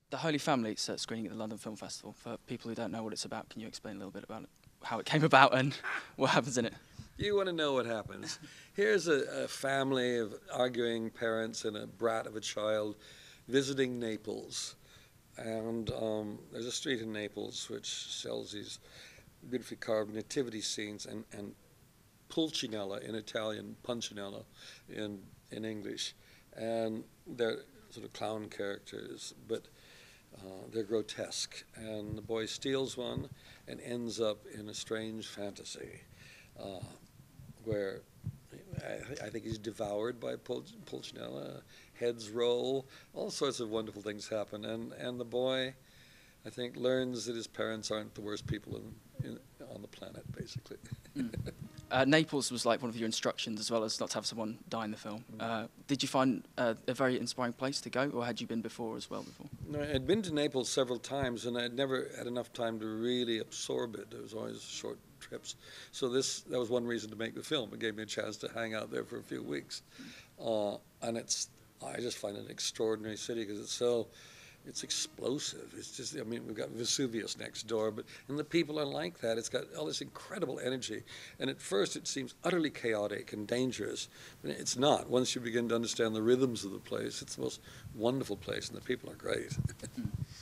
The Holy Family, it's screening at the London Film Festival. For people who don't know what it's about, can you explain a little bit about it? How it came about and what happens in it? You want to know what happens. Here's a family of arguing parents and a brat of a child visiting Naples. And there's a street in Naples which sells these beautifully carved nativity scenes and pulcinella in Italian, puncinella in English. And they're sort of clown characters, but they're grotesque. And the boy steals one and ends up in a strange fantasy. Where I think he's devoured by Pulcinella, heads roll, all sorts of wonderful things happen. And the boy, I think, learns that his parents aren't the worst people on the planet, basically. Naples was like one of your instructions, as well as not to have someone die in the film. Did you find a very inspiring place to go, or had you been before as well before? No, I'd been to Naples several times, and I'd never had enough time to really absorb it. There was always short trips. So that was one reason to make the film. It gave me a chance to hang out there for a few weeks. And I just find it an extraordinary city because it's explosive. It's just, I mean, we've got Vesuvius next door, and the people are like that. It's got all this incredible energy. And at first it seems utterly chaotic and dangerous, but it's not. Once you begin to understand the rhythms of the place, it's the most wonderful place, and the people are great.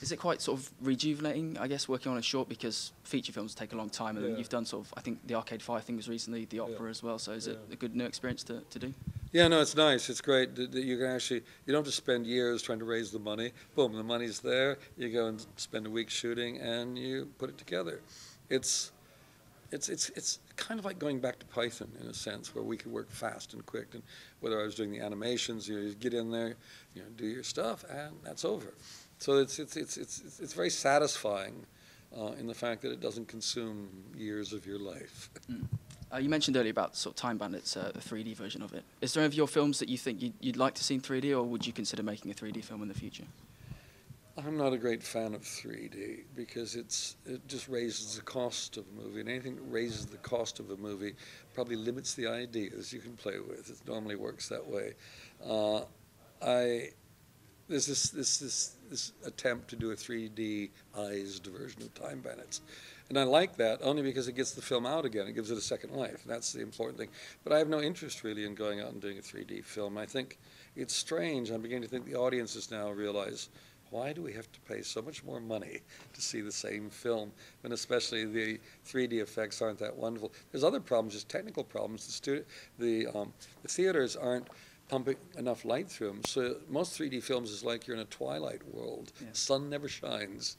Is it quite sort of rejuvenating, I guess, working on a short, because feature films take a long time, and you've done sort of, I think the Arcade Fire thing was recently, the opera as well, so is it a good new experience to do? Yeah, no, it's nice. It's great that you can actually, you don't have to spend years trying to raise the money. Boom, the money's there. You go and spend a week shooting, and you put it together. It's kind of like going back to Python in a sense, where we could work fast and quick. And whether I was doing the animations, you get in there, do your stuff, and that's over. So it's very satisfying in the fact that it doesn't consume years of your life. You mentioned earlier about sort of Time Bandits, the 3D version of it. Is there any of your films that you think you'd like to see in 3D, or would you consider making a 3D film in the future? I'm not a great fan of 3D because it just raises the cost of a movie, and anything that raises the cost of a movie probably limits the ideas you can play with. It normally works that way. There's this attempt to do a 3D-ized version of Time Bandits. And I like that only because it gets the film out again. It gives it a second life. That's the important thing. But I have no interest really in going out and doing a 3D film. I think it's strange. I'm beginning to think the audiences now realize, why do we have to pay so much more money to see the same film, when especially the 3D effects aren't that wonderful? There's other problems, just technical problems. The theaters aren't pumping enough light through them. So most 3D films is like you're in a twilight world. Yeah. Sun never shines.